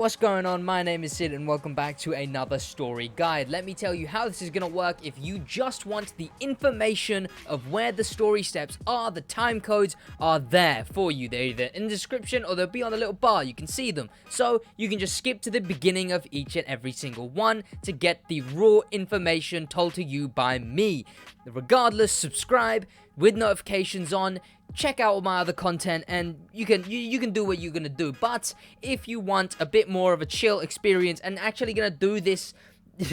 What's going on? My name is Sid and welcome back to another story guide. Let me tell you how this is going to work if you just want the information of where the story steps are. The time codes are there for you. They're either in the description or they'll be on the little bar. You can see them. So you can just skip to the beginning of each and every single one to get the raw information told to you by me. Regardless, subscribe with notifications on. Check out all my other content and you can do what you're gonna do. But if you want a bit more of a chill experience and actually gonna do this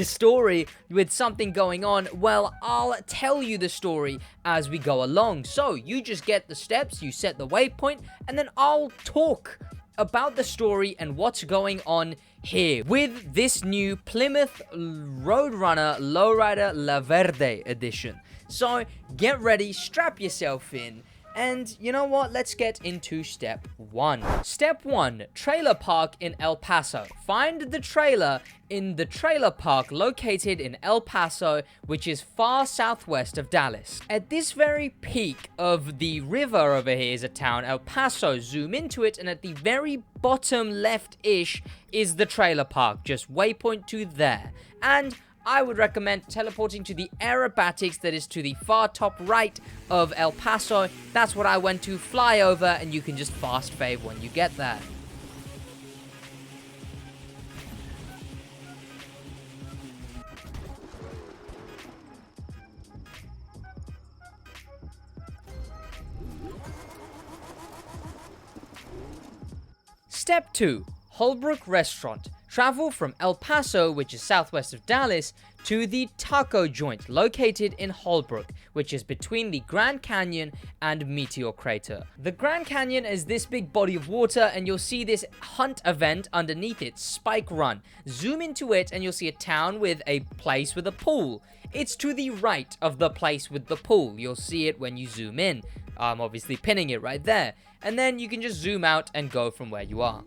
story with something going on, well, I'll tell you the story as we go along. So you just get the steps, you set the waypoint, and then I'll talk about the story and what's going on here with this new Plymouth Roadrunner Lowrider La Verde edition. So get ready, strap yourself in. And you know what? Let's get into step 1. Step 1, trailer park in El Paso. Find the trailer in the trailer park located in El Paso, which is far southwest of Dallas. At this very peak of the river over here is a town, El Paso. Zoom into it, and at the very bottom left-ish is the trailer park. Just waypoint to there. And I would recommend teleporting to the aerobatics that is to the far top right of El Paso. That's what I went to. Fly over and you can just fast fave when you get there. Step 2, Holbrook Restaurant. Travel from El Paso, which is southwest of Dallas, to the taco joint located in Holbrook, which is between the Grand Canyon and Meteor Crater. The Grand Canyon is this big body of water, and you'll see this hunt event underneath it, Spike Run. Zoom into it and you'll see a town with a place with a pool. It's to the right of the place with the pool. You'll see it when you zoom in. I'm obviously pinning it right there. And then you can just zoom out and go from where you are.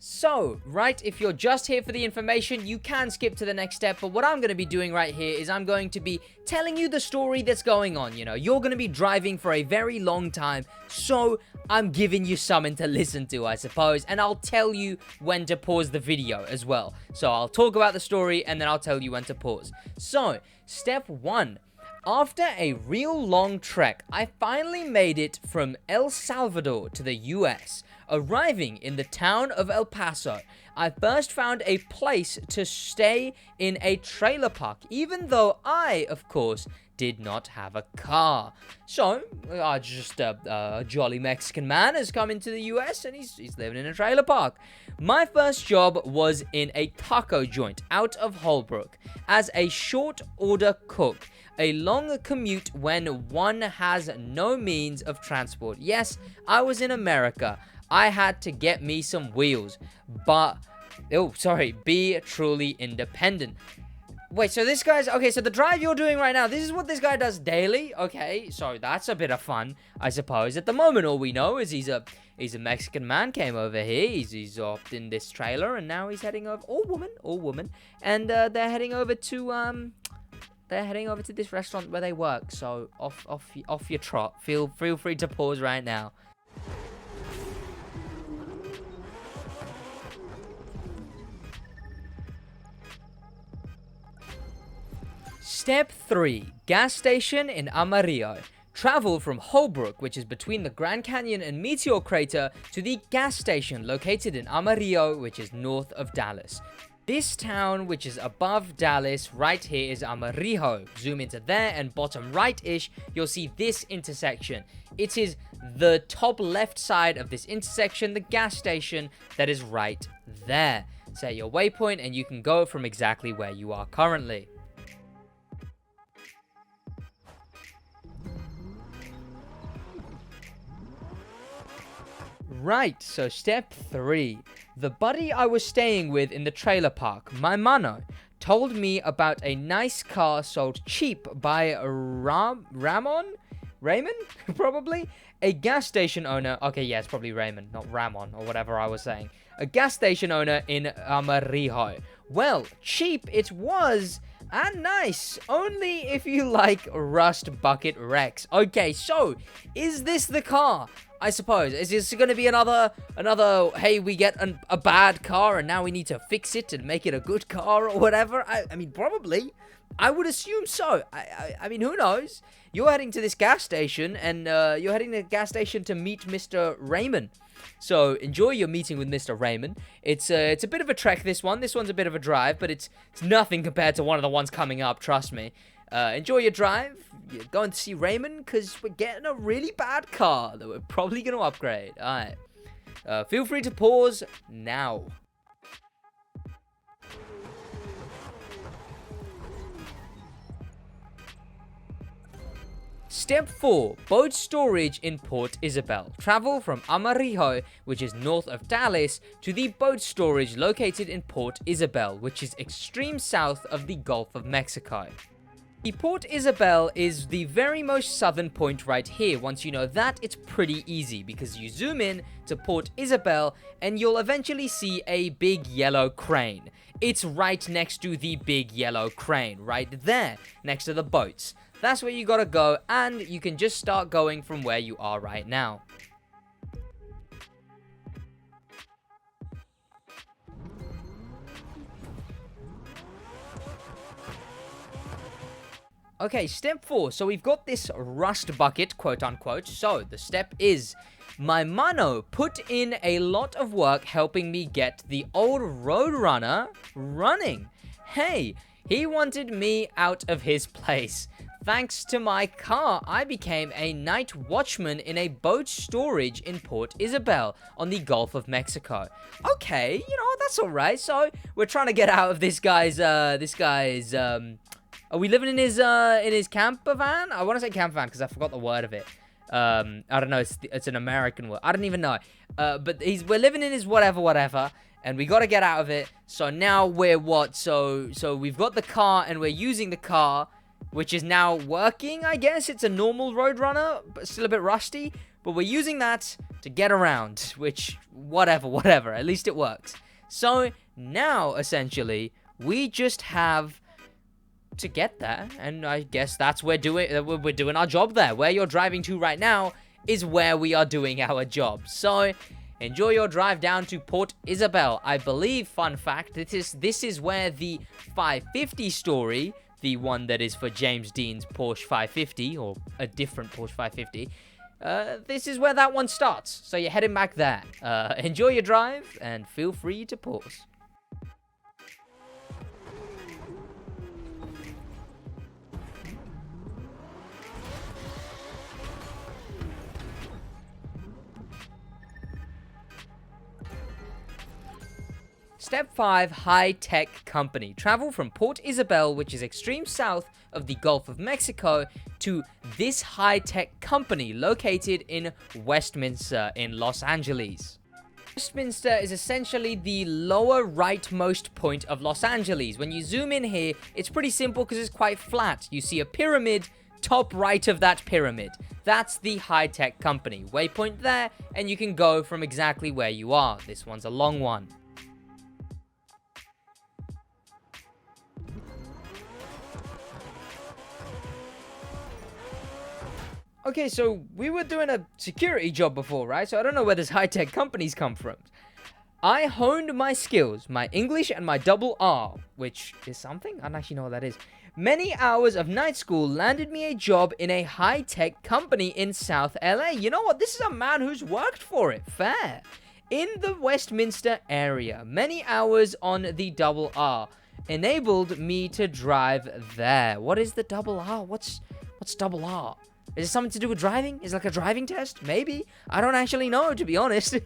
So, right, if you're just here for the information, you can skip to the next step, but what I'm going to be doing right here is I'm going to be telling you the story that's going on. You know, you're going to be driving for a very long time, so I'm giving you something to listen to, I suppose, and I'll tell you when to pause the video as well. So I'll talk about the story, and then I'll tell you when to pause. So, step 1. After a real long trek, I finally made it from El Salvador to the US. Arriving in the town of El Paso, I first found a place to stay in a trailer park, even though I, of course, did not have a car. So, just a jolly Mexican man has come into the US and he's living in a trailer park. My first job was in a taco joint out of Holbrook as a short order cook. A long commute when one has no means of transport. Yes, I was in America. I had to get me some wheels, but, be truly independent. Wait, so this guy's, okay, so the drive you're doing right now, this is what this guy does daily? Okay, so that's a bit of fun, I suppose. At the moment, all we know is he's a Mexican man, came over here, he's off in this trailer, and now he's heading over, all woman, and they're heading over to this restaurant where they work, so off your trot. Feel free to pause right now. Step 3, gas station in Amarillo. Travel from Holbrook, which is between the Grand Canyon and Meteor Crater, to the gas station located in Amarillo, which is north of Dallas. This town, which is above Dallas, right here is Amarillo. Zoom into there, and bottom right-ish, you'll see this intersection. It is the top left side of this intersection, the gas station that is right there. Set your waypoint, and you can go from exactly where you are currently. Right, so step 3. The buddy I was staying with in the trailer park, my mano, told me about a nice car sold cheap by Raymond, probably? A gas station owner. Okay, yeah, it's probably Raymond, not Ramon, or whatever I was saying. A gas station owner in Amarillo. Well, cheap it was, And nice, only if you like rust bucket wrecks. Okay, so is this the car? I suppose. Is this going to be another, hey, we get a bad car and now we need to fix it and make it a good car or whatever? I mean, probably. I would assume so. I mean, who knows? You're heading to this gas station and you're heading to the gas station to meet Mr. Raymond. So enjoy your meeting with Mr. Raymond. It's a bit of a trek, this one. This one's a bit of a drive, but it's nothing compared to one of the ones coming up, trust me. Enjoy your drive. You're going to see Raymond because we're getting a really bad car that we're probably going to upgrade. Alright. Feel free to pause now. Step 4. Boat storage in Port Isabel. Travel from Amarillo, which is north of Dallas, to the boat storage located in Port Isabel, which is extreme south of the Gulf of Mexico. The Port Isabel is the very most southern point right here. Once you know that, it's pretty easy because you zoom in to Port Isabel and you'll eventually see a big yellow crane. It's right next to the big yellow crane, right there, next to the boats. That's where you gotta go, and you can just start going from where you are right now. Okay, step 4. So we've got this rust bucket, quote unquote. So the step is, my mano put in a lot of work helping me get the old Roadrunner running. Hey, he wanted me out of his place. Thanks to my car, I became a night watchman in a boat storage in Port Isabel on the Gulf of Mexico. Okay, you know, that's alright. So we're trying to get out of this guy's, are we living in his camper van? I want to say camper van because I forgot the word of it. I don't know. It's an American word. I don't even know. But we're living in his whatever, and we got to get out of it. So now we're what? So we've got the car and we're using the car, which is now working. I guess it's a normal Roadrunner, but still a bit rusty. But we're using that to get around, which whatever. At least it works. So now essentially we just have to get there, and I guess that's we're doing our job there. Where you're driving to right now is where we are doing our job. So enjoy your drive down to Port Isabel. I believe, fun fact, this is where the 550 story, the one that is for James Dean's Porsche 550, or a different Porsche 550, this is where that one starts. So you're heading back there. Enjoy your drive and feel free to pause. Step 5, high-tech company. Travel from Port Isabel, which is extreme south of the Gulf of Mexico, to this high-tech company located in Westminster in Los Angeles. Westminster is essentially the lower rightmost point of Los Angeles. When you zoom in here, it's pretty simple because it's quite flat. You see a pyramid, top right of that pyramid. That's the high-tech company. Waypoint there, and you can go from exactly where you are. This one's a long one. Okay, so we were doing a security job before, right? So I don't know where this high-tech companies come from. I honed my skills, my English and my double R, which is something? I don't actually know what that is. Many hours of night school landed me a job in a high-tech company in South LA. You know what? This is a man who's worked for it. Fair. In the Westminster area. Many hours on the double R enabled me to drive there. What is the double R? What's double R? Is it something to do with driving? Is it like a driving test? Maybe. I don't actually know, to be honest.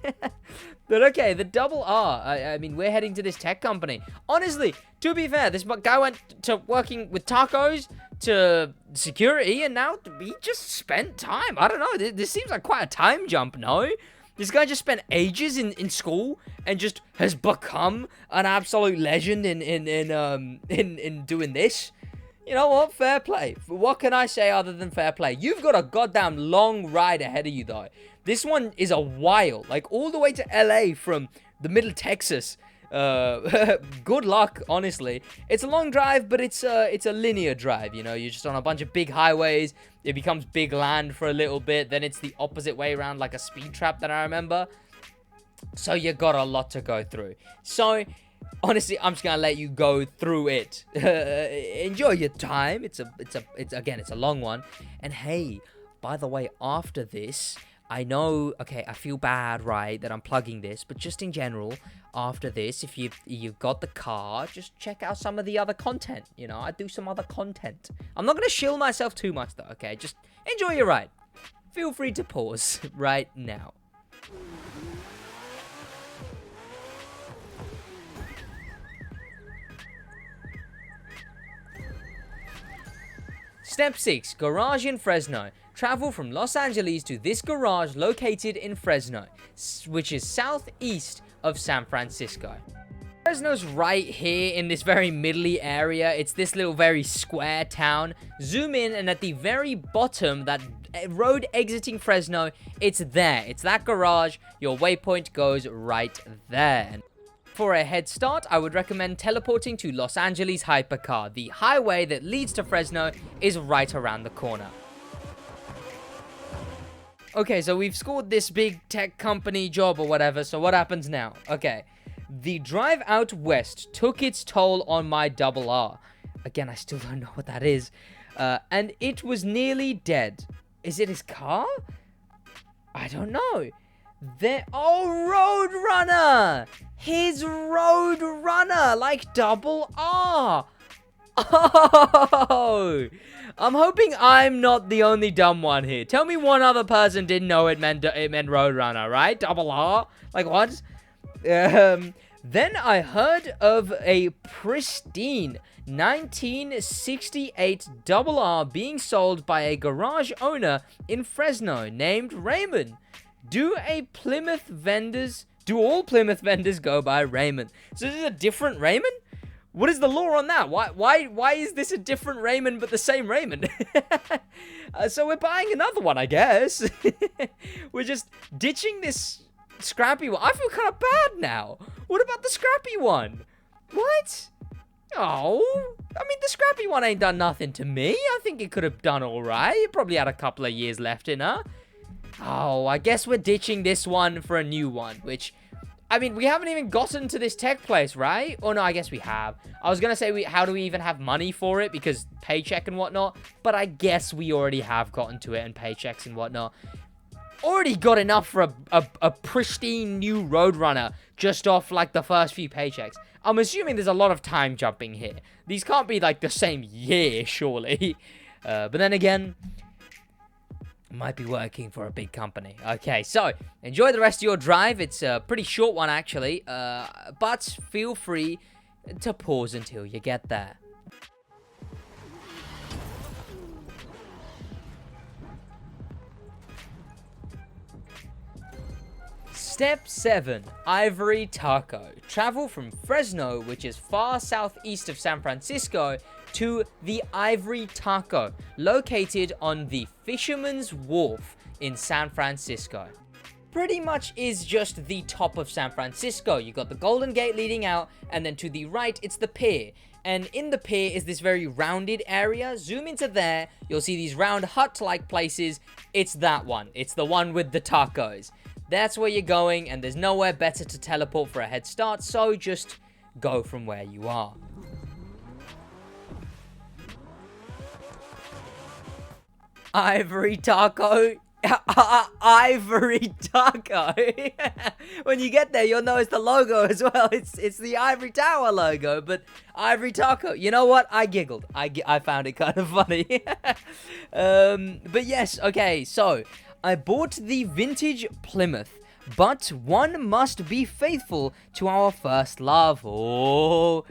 But okay, the double R. I mean, we're heading to this tech company. Honestly, to be fair, this guy went to working with tacos to security, and now he just spent time. I don't know. This seems like quite a time jump, no? This guy just spent ages in school and just has become an absolute legend in doing this. You know what? Fair play. What can I say other than fair play? You've got a goddamn long ride ahead of you, though. This one is a while. Like, all the way to LA from the middle Texas. Good luck, honestly. It's a long drive, but it's a linear drive, you know. You're just on a bunch of big highways. It becomes big land for a little bit. Then it's the opposite way around, like a speed trap that I remember. So you got a lot to go through. So honestly, I'm just gonna let you go through it. Enjoy your time. It's a long one. And hey, by the way, after this, I know, okay, I feel bad, right, that I'm plugging this, but just in general, after this, if you've got the car, just check out some of the other content. You know, I do some other content. I'm not gonna shill myself too much though. Okay, just enjoy your ride. Feel free to pause right now. Step 6. Garage in Fresno. Travel from Los Angeles to this garage located in Fresno, which is southeast of San Francisco. Fresno's right here in this very middly area. It's this little very square town. Zoom in, and at the very bottom, that road exiting Fresno, it's there. It's that garage. Your waypoint goes right there. For a head start, I would recommend teleporting to Los Angeles Hypercar. The highway that leads to Fresno is right around the corner. Okay, so we've scored this big tech company job or whatever, so what happens now? Okay, the drive out west took its toll on my double R. Again, I still don't know what that is. And it was nearly dead. Is it his car? I don't know. Roadrunner! His Roadrunner, like double R. Oh! I'm hoping I'm not the only dumb one here. Tell me one other person didn't know it meant Roadrunner, right? Double R? Like what? Then I heard of a pristine 1968 double R being sold by a garage owner in Fresno named Raymond. Do all Plymouth vendors go by Raymond? So this is a different Raymond? What is the law on that? Why is this a different Raymond but the same Raymond? So we're buying another one, I guess. We're just ditching this scrappy one. I feel kind of bad now. What about the scrappy one? What? Oh, I mean, the scrappy one ain't done nothing to me. I think it could have done all right. It probably had a couple of years left in her. Oh, I guess we're ditching this one for a new one, which, I mean, we haven't even gotten to this tech place, right? Oh, no, I guess we have. I was going to say, how do we even have money for it? Because paycheck and whatnot. But I guess we already have gotten to it and paychecks and whatnot. Already got enough for a pristine new Roadrunner just off, like, the first few paychecks. I'm assuming there's a lot of time jumping here. These can't be, like, the same year, surely. But then again, might be working for a big company. Okay, so enjoy the rest of your drive. It's a pretty short one, actually. But feel free to pause until you get there. Step 7. Ivory Taco. Travel from Fresno, which is far southeast of San Francisco, to the Ivory Taco, located on the Fisherman's Wharf in San Francisco. Pretty much is just the top of San Francisco. You got the Golden Gate leading out, and then to the right, it's the pier. And in the pier is this very rounded area. Zoom into there, you'll see these round hut-like places. It's that one. It's the one with the tacos. That's where you're going, and there's nowhere better to teleport for a head start, so just go from where you are. Ivory Taco. Ivory Taco. When you get there, you'll notice the logo as well. It's the Ivory Tower logo, but Ivory Taco. You know what? I giggled. I found it kind of funny. But yes, okay, so I bought the vintage Plymouth, but one must be faithful to our first love. Oh,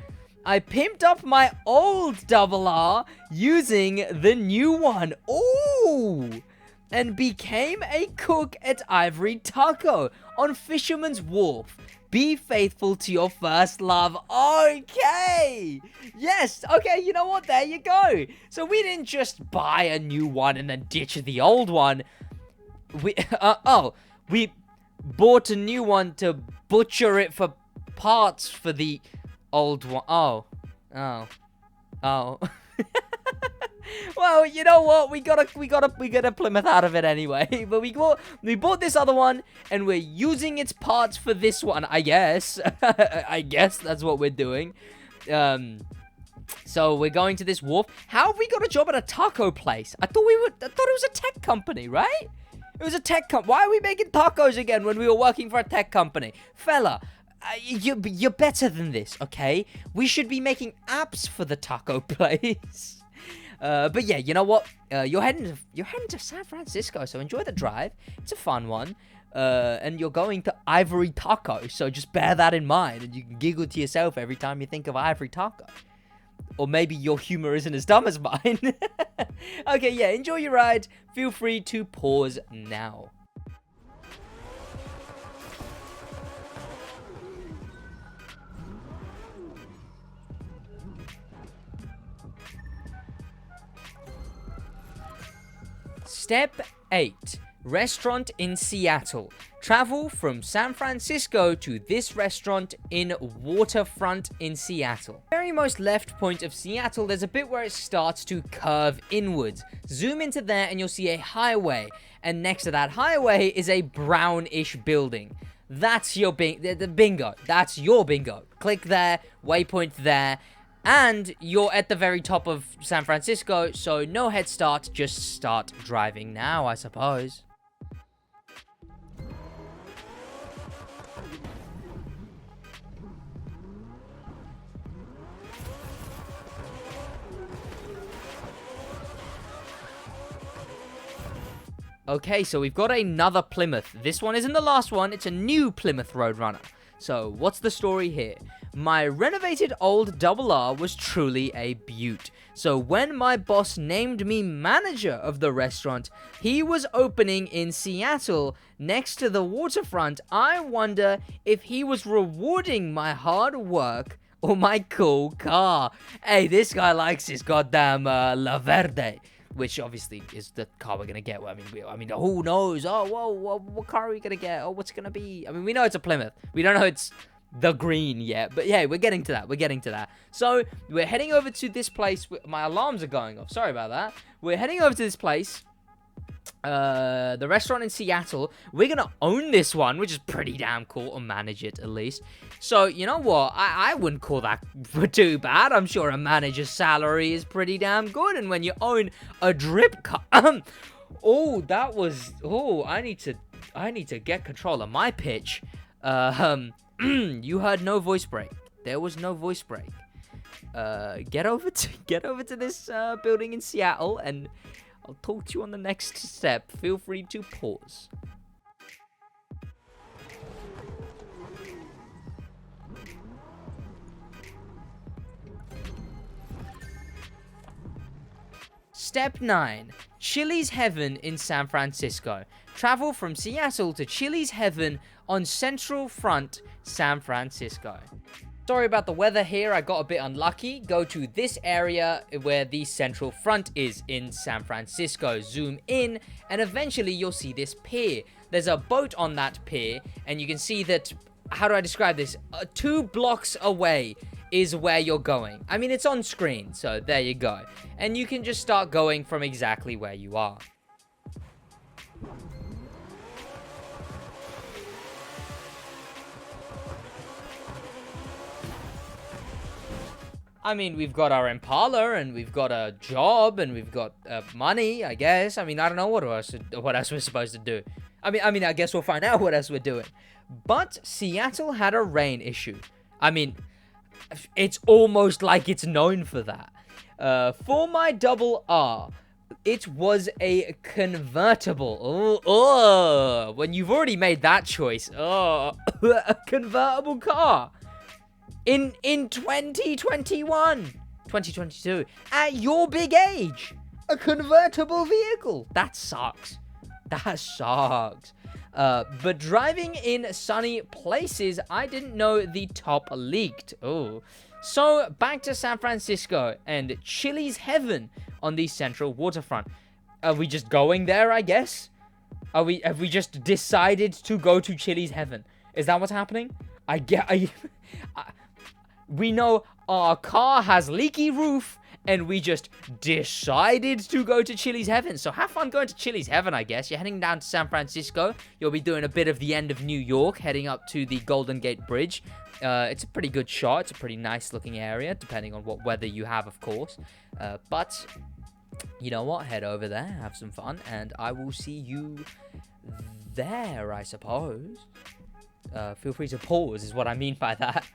I pimped up my old double R using the new one. Ooh, and became a cook at Ivory Taco on Fisherman's Wharf. Be faithful to your first love. Okay. Yes. Okay, you know what? There you go. So we didn't just buy a new one and then ditch the old one. We bought a new one to butcher it for parts for the old one. Oh. Well, you know what? We got a Plymouth out of it anyway. But we bought this other one, and we're using its parts for this one. I guess. I guess that's what we're doing. So we're going to this wharf. How have we got a job at a taco place? I thought it was a tech company, right? It was a tech company. Why are we making tacos again when we were working for a tech company? Fella, you're better than this, okay? We should be making apps for the taco place. But yeah, you know what? You're heading to San Francisco, so enjoy the drive. It's a fun one. And you're going to Ivory Taco, so just bear that in mind, and you can giggle to yourself every time you think of Ivory Taco. Or maybe your humor isn't as dumb as mine. Okay, yeah, enjoy your ride. Feel free to pause now. Step 8. Restaurant in Seattle. Travel from San Francisco to this restaurant in Waterfront in Seattle. Very most left point of Seattle, there's a bit where it starts to curve inwards. Zoom into there and you'll see a highway. And next to that highway is a brownish building. That's your bingo. That's your bingo. Click there, waypoint there. And you're at the very top of San Francisco, so no head start, just start driving now, I suppose. Okay, so we've got another Plymouth. This one isn't the last one, it's a new Plymouth Roadrunner. So, what's the story here? My renovated old RR was truly a beaut. So when my boss named me manager of the restaurant, he was opening in Seattle next to the waterfront. I wonder if he was rewarding my hard work or my cool car. Hey, this guy likes his goddamn La Verde. Which obviously is the car we're gonna get. I mean, who knows? Oh, whoa, what car are we gonna get? Oh, what's it gonna be? I mean, we know it's a Plymouth. We don't know it's the green yet. But yeah, we're getting to that. So we're heading over to this place. My alarms are going off. Sorry about that. We're heading over to this place. The restaurant in Seattle. We're gonna own this one, which is pretty damn cool, or manage it at least. So you know what, I wouldn't call that too bad. I'm sure a manager's salary is pretty damn good, and when you own a drip car, I need to get control of my pitch. You heard no voice break. There was no voice break. Get over to this building in Seattle, and I'll talk to you on the next step. Feel free to pause. Step 9. Chilli's Heaven in San Francisco. Travel from Seattle to Chilli's Heaven on Central Front, San Francisco. Sorry about the weather here, I got a bit unlucky. Go to this area where the Central Front is in San Francisco. Zoom in, and eventually you'll see this pier. There's a boat on that pier, and you can see that, how do I describe this? 2 blocks away is where you're going. I mean, it's on screen, so there you go. And you can just start going from exactly where you are. I mean, we've got our Impala, and we've got a job, and we've got money, I guess. I mean, I don't know what else we're supposed to do. I mean, I guess we'll find out what else we're doing. But Seattle had a rain issue. I mean, it's almost like it's known for that. For my RR, it was a convertible. Oh, when you've already made that choice. Oh, a convertible car. In 2021, 2022, at your big age, a convertible vehicle. That sucks. That sucks. But driving in sunny places, I didn't know the top leaked. Oh. So, back to San Francisco and Chilli's Heaven on the Central Waterfront. Are we just going there, I guess? Have we just decided to go to Chilli's Heaven? Is that what's happening? We know our car has leaky roof, and we just decided to go to Chilli's Heaven. So have fun going to Chilli's Heaven, I guess. You're heading down to San Francisco. You'll be doing a bit of the end of New York, heading up to the Golden Gate Bridge. It's a pretty good shot. It's a pretty nice looking area, depending on what weather you have, of course. But you know what? Head over there, have some fun, and I will see you there, I suppose. Feel free to pause, is what I mean by that.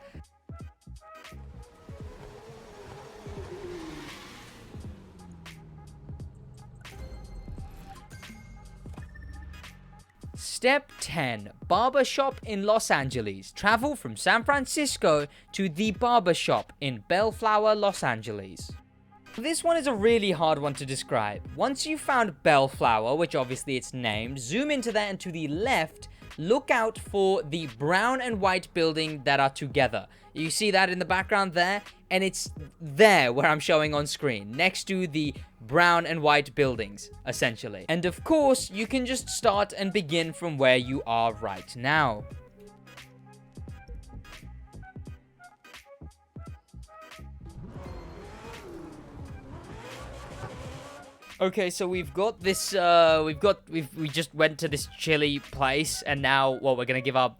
Step 10. Barbershop in Los Angeles. Travel from San Francisco to the barbershop in Bellflower, Los Angeles. This one is a really hard one to describe. Once you've found Bellflower, which obviously it's named, zoom into that, and to the left, look out for the brown and white building that are together. You see that in the background there? And it's there where I'm showing on screen, next to the brown and white buildings, essentially. And of course, you can just start and begin from where you are right now. Okay, so we've got this, we just went to this Chilli place, and now, well, we're gonna give our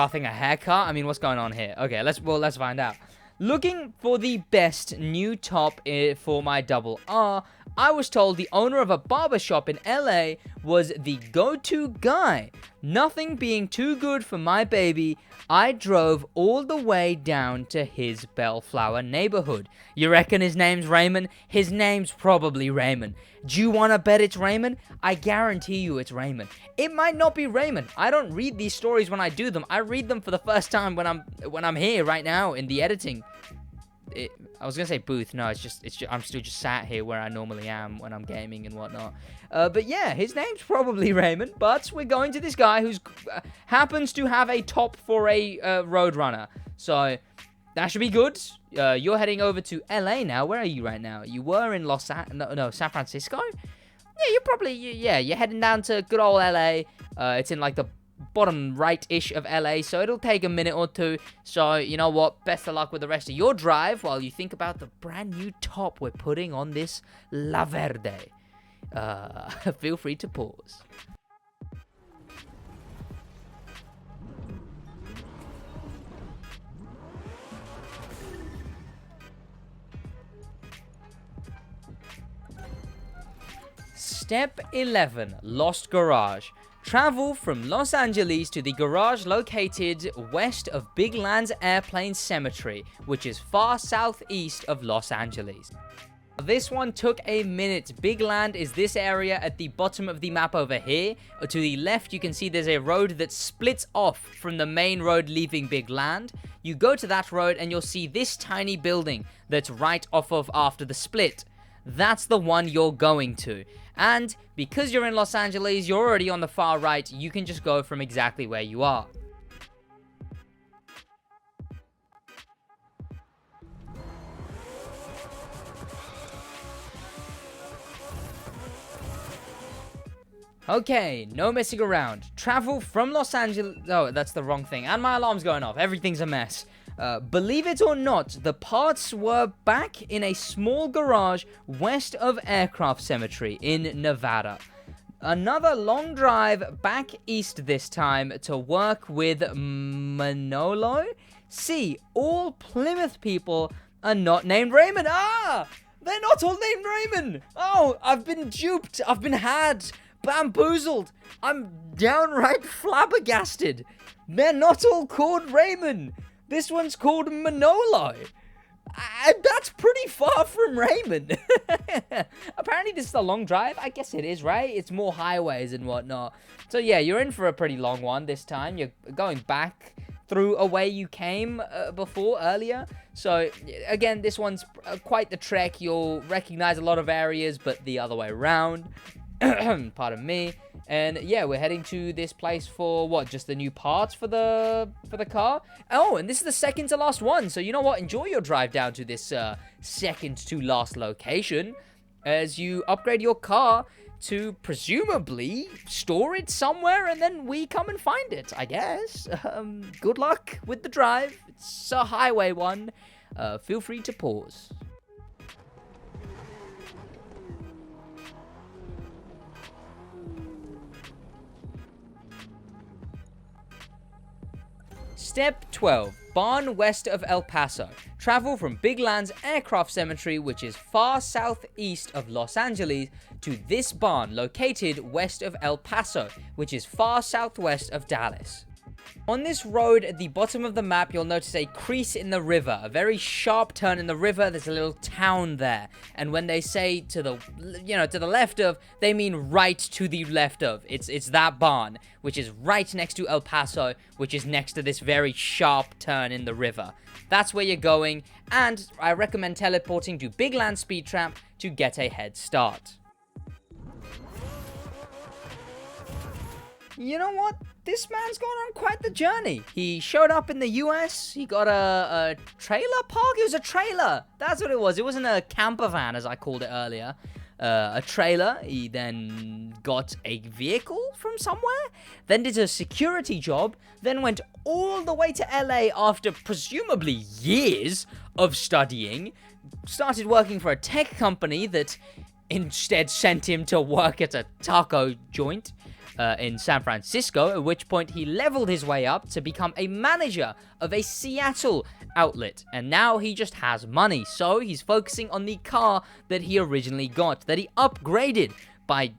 thing a haircut? I mean, what's going on here? Okay, let's find out. Looking for the best new top for my double R, I was told the owner of a barbershop in LA was the go-to guy. Nothing being too good for my baby, I drove all the way down to his Bellflower neighborhood. You reckon his name's Raymond? His name's probably Raymond. Do you want to bet it's Raymond? I guarantee you it's Raymond. It might not be Raymond. I don't read these stories when I do them. I read them for the first time when I'm here right now in the editing. I was gonna say booth. No, it's just I'm still just sat here where I normally am when I'm gaming and whatnot. But yeah, his name's probably Raymond. But we're going to this guy who's happens to have a top for a Roadrunner. So that should be good. You're heading over to LA now. Where are you right now? You were in San Francisco? Yeah, you're heading down to good old LA. It's in like the bottom right-ish of LA, so it'll take a minute or two. So, you know what? Best of luck with the rest of your drive while you think about the brand new top we're putting on this La Verde. Feel free to pause. Step 11. Lost Garage. Travel from Los Angeles to the garage located west of Big Land's Airplane Cemetery, which is far southeast of Los Angeles. This one took a minute. Big Land is this area at the bottom of the map over here. To the left, you can see there's a road that splits off from the main road leaving Big Land. You go to that road and you'll see this tiny building that's right off of after the split. That's the one you're going to. And because you're in Los Angeles, you're already on the far right, you can just go from exactly where you are. Okay, no messing around. Travel from Los Angeles... Oh, that's the wrong thing. And my alarm's going off. Everything's a mess. Believe it or not, the parts were back in a small garage west of Aircraft Cemetery in Nevada. Another long drive back east this time to work with Manolo. See, all Plymouth people are not named Raymond. Ah! They're not all named Raymond! Oh, I've been duped. I've been had. Bamboozled. I'm downright flabbergasted. They're not all called Raymond. This one's called Manolo. That's pretty far from Raymond. Apparently this is a long drive. I guess it is, right? It's more highways and whatnot. So yeah, you're in for a pretty long one this time. You're going back through a way you came earlier. So again, this one's quite the trek. You'll recognize a lot of areas, but the other way around. Pardon me. And yeah, we're heading to this place for what? Just the new parts for the car? Oh, and this is the second to last one. So you know what? Enjoy your drive down to this second to last location as you upgrade your car to presumably store it somewhere, and then we come and find it, I guess. Good luck with the drive. It's a highway one. Feel free to pause. Step 12. Barn west of El Paso. Travel from Big Land's Aircraft Cemetery, which is far southeast of Los Angeles, to this barn located west of El Paso, which is far southwest of Dallas. On this road at the bottom of the map, you'll notice a crease in the river, a very sharp turn in the river. There's a little town there, and when they say to the, to the left of, they mean right to the left of. It's that barn, which is right next to El Paso, which is next to this very sharp turn in the river. That's where you're going, and I recommend teleporting to Big Land Speed Trap to get a head start. You know what? This man's gone on quite the journey. He showed up in the US. He got a trailer park. It was a trailer. That's what it was. It wasn't a camper van, as I called it earlier. A trailer. He then got a vehicle from somewhere. Then did a security job. Then went all the way to LA after presumably years of studying. Started working for a tech company that instead sent him to work at a taco joint in San Francisco, at which point he leveled his way up to become a manager of a Seattle outlet, and now he just has money, so he's focusing on the car that he originally got, that he upgraded by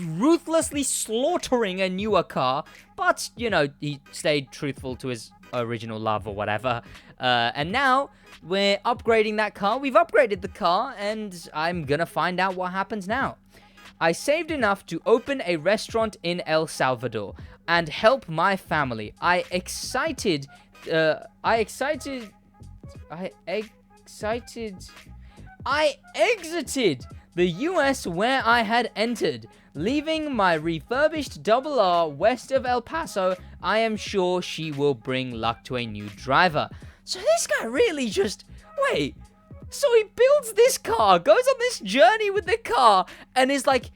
ruthlessly slaughtering a newer car, but, he stayed truthful to his original love or whatever, and now we're upgrading that car. We've upgraded the car, and I'm gonna find out what happens now. I saved enough to open a restaurant in El Salvador and help my family. I exited the US where I had entered, leaving my refurbished RR west of El Paso. I am sure she will bring luck to a new driver. So this guy really just... Wait... So he builds this car, goes on this journey with the car, and is like,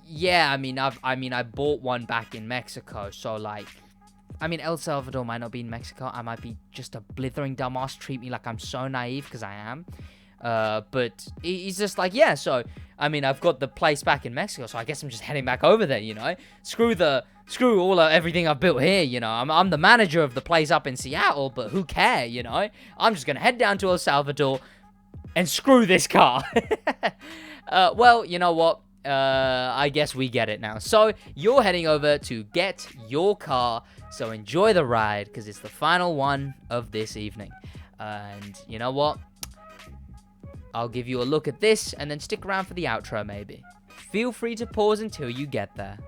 yeah, I bought one back in Mexico, so El Salvador might not be in Mexico. I might be just a blithering dumbass, treat me like I'm so naive, because I am. But he's just like, yeah, so, I've got the place back in Mexico, so I guess I'm just heading back over there, Screw everything I've built here, I'm the manager of the place up in Seattle, but who cares, I'm just gonna head down to El Salvador and screw this car. Well, you know what? I guess we get it now. So, you're heading over to get your car, so enjoy the ride, because it's the final one of this evening. And you know what? I'll give you a look at this, and then stick around for the outro, maybe. Feel free to pause until you get there.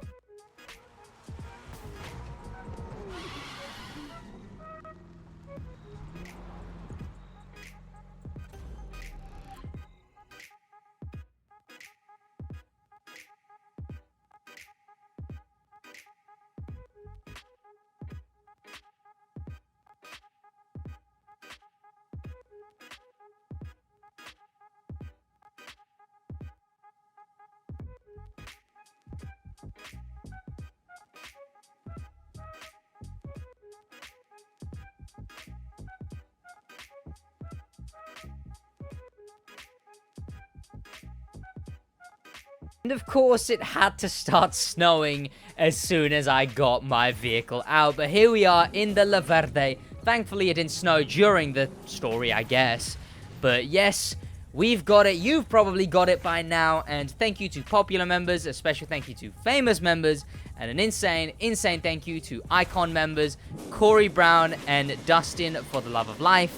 And of course, it had to start snowing as soon as I got my vehicle out. But here we are in the La Verde. Thankfully, it didn't snow during the story, I guess. But yes, we've got it. You've probably got it by now. And thank you to popular members. A special thank you to famous members. And an insane thank you to Icon members, Corey Brown and Dustin for the love of life.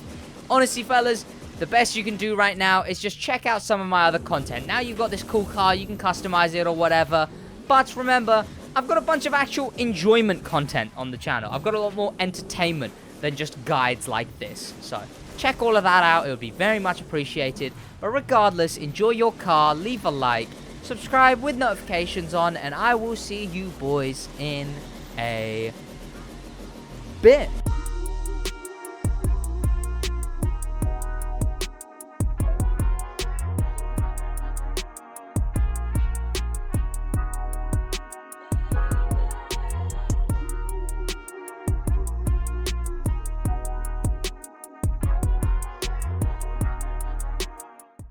Honestly, fellas, the best you can do right now is just check out some of my other content. Now you've got this cool car, you can customize it or whatever. But remember, I've got a bunch of actual enjoyment content on the channel. I've got a lot more entertainment than just guides like this. So check all of that out. It would be very much appreciated. But regardless, enjoy your car, leave a like, subscribe with notifications on, and I will see you boys in a bit.